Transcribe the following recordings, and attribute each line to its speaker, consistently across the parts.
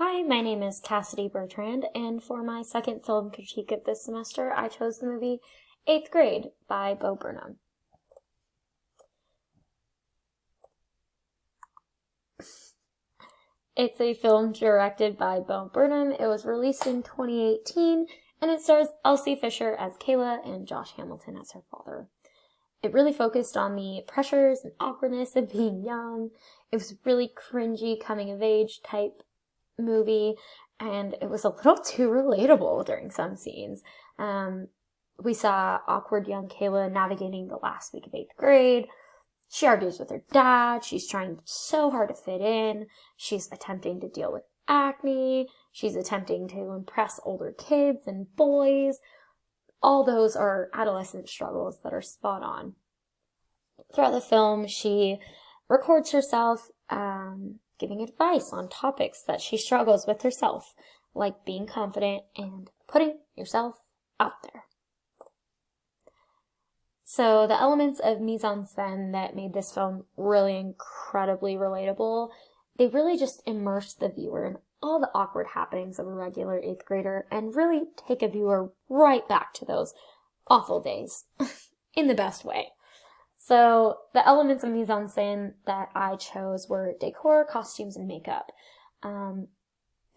Speaker 1: Hi, my name is Cassidy Bertrand, and for my second film critique of this semester, I chose the movie 8th Grade by Bo Burnham. It's a film directed by Bo Burnham. It was released in 2018, and it stars Elsie Fisher as Kayla and Josh Hamilton as her father. It really focused on the pressures and awkwardness of being young. It was really cringy, coming-of-age type movie, and it was a little too relatable during some scenes. We saw awkward young Kayla navigating the last week of 8th grade. She argues with her dad. She's trying so hard to fit in. She's attempting to deal with acne. She's attempting to impress older kids and boys. All those are adolescent struggles that are spot on. Throughout the film, she records herself giving advice on topics that she struggles with herself, like being confident and putting yourself out there. So the elements of mise-en-scène that made this film really incredibly relatable, they really just immerse the viewer in all the awkward happenings of a regular 8th grader and really take a viewer right back to those awful days in the best way. So the elements of mise-en-scène that I chose were decor, costumes, and makeup.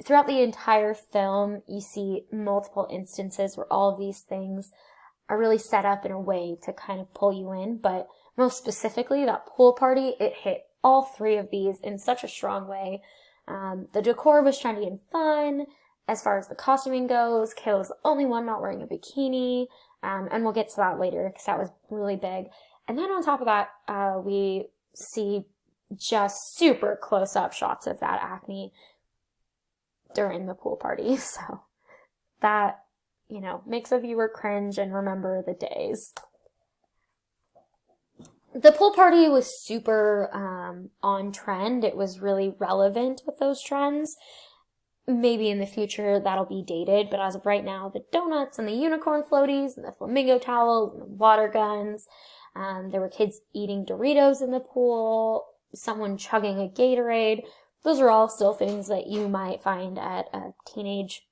Speaker 1: Throughout the entire film, you see multiple instances where all of these things are really set up in a way to kind of pull you in, but most specifically, that pool party, it hit all three of these in such a strong way. The decor was trendy and fun. As far as the costuming goes, Kayla's the only one not wearing a bikini, and we'll get to that later because that was really big. And then on top of that, we see just super close-up shots of that acne during the pool party. So that, makes a viewer cringe and remember the days. The pool party was super on trend. It was really relevant with those trends. Maybe in the future that'll be dated, but as of right now, the donuts and the unicorn floaties and the flamingo towels and the water guns. There were kids eating Doritos in the pool, someone chugging a Gatorade. Those are all still things that you might find at a teenage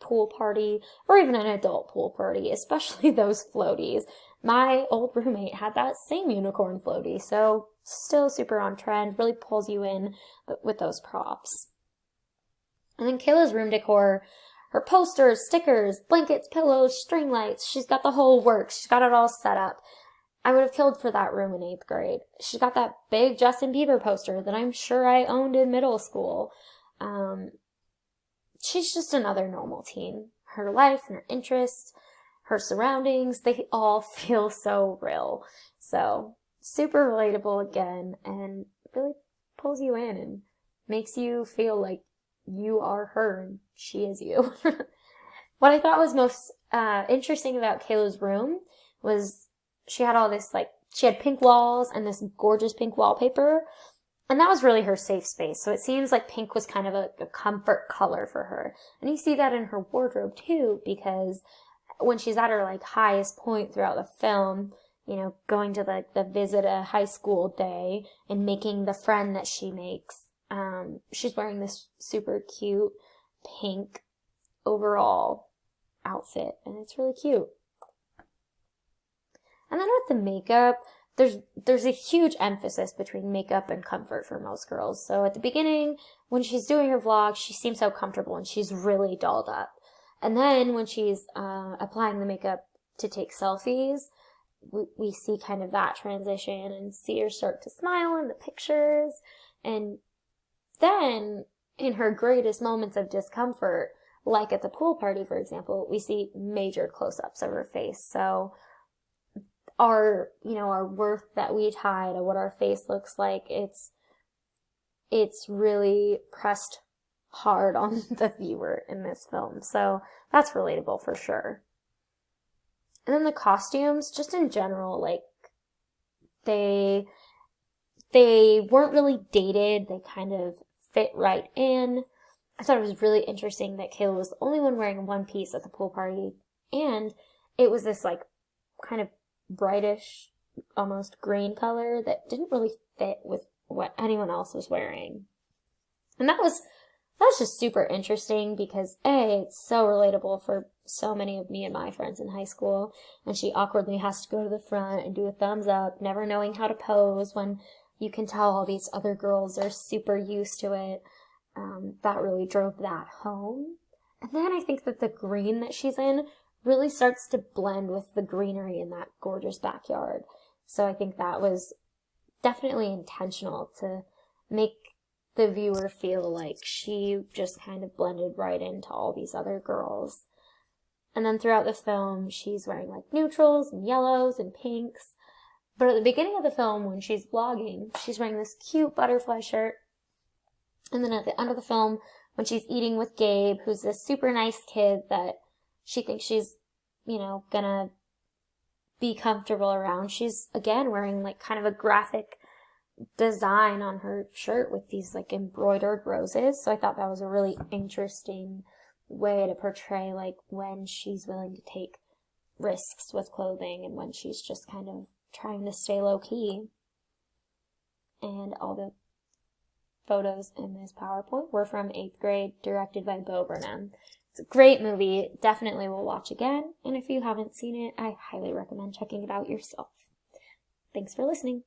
Speaker 1: pool party or even an adult pool party, especially those floaties. My old roommate had that same unicorn floaty, so still super on trend, really pulls you in with those props. And then Kayla's room decor, her posters, stickers, blankets, pillows, string lights, she's got the whole works. She's got it all set up. I would have killed for that room in 8th grade. She's got that big Justin Bieber poster that I'm sure I owned in middle school. She's just another normal teen. Her life and her interests, her surroundings, they all feel so real. So, super relatable again, and really pulls you in and makes you feel like you are her and she is you. What I thought was most interesting about Kayla's room was she had all this, she had pink walls and this gorgeous pink wallpaper, and that was really her safe space. So it seems like pink was kind of a comfort color for her. And you see that in her wardrobe too, because when she's at her highest point throughout the film, going to the visit a high school day and making the friend that she makes, she's wearing this super cute pink overall outfit, and it's really cute. And then with the makeup, there's a huge emphasis between makeup and comfort for most girls. So at the beginning, when she's doing her vlog, she seems so comfortable and she's really dolled up. And then when she's applying the makeup to take selfies, we see kind of that transition and see her start to smile in the pictures. And then in her greatest moments of discomfort, like at the pool party, for example, we see major close-ups of her face. So our worth that we tie to what our face looks like, it's really pressed hard on the viewer in this film. So that's relatable for sure. And then the costumes, just in general, they weren't really dated. They kind of fit right in. I thought it was really interesting that Kayla was the only one wearing one piece at the pool party, and it was this kind of brightish, almost green color that didn't really fit with what anyone else was wearing. And that was That's just super interesting because A, it's so relatable for so many of me and my friends in high school, and she awkwardly has to go to the front and do a thumbs up, never knowing how to pose when you can tell all these other girls are super used to it. That really drove that home. And then I think that the green that she's in really starts to blend with the greenery in that gorgeous backyard. So I think that was definitely intentional to make the viewer feel like she just kind of blended right into all these other girls. And then throughout the film, she's wearing like neutrals and yellows and pinks. But at the beginning of the film, when she's vlogging, she's wearing this cute butterfly shirt. And then at the end of the film, when she's eating with Gabe, who's this super nice kid that she thinks she's, gonna be comfortable around, she's again wearing like kind of a graphic design on her shirt with these like embroidered roses. So I thought that was a really interesting way to portray like when she's willing to take risks with clothing and when she's just kind of trying to stay low key. And all the photos in this PowerPoint were from 8th grade, directed by Bo Burnham. It's a great movie. Definitely will watch again. And if you haven't seen it, I highly recommend checking it out yourself. Thanks for listening.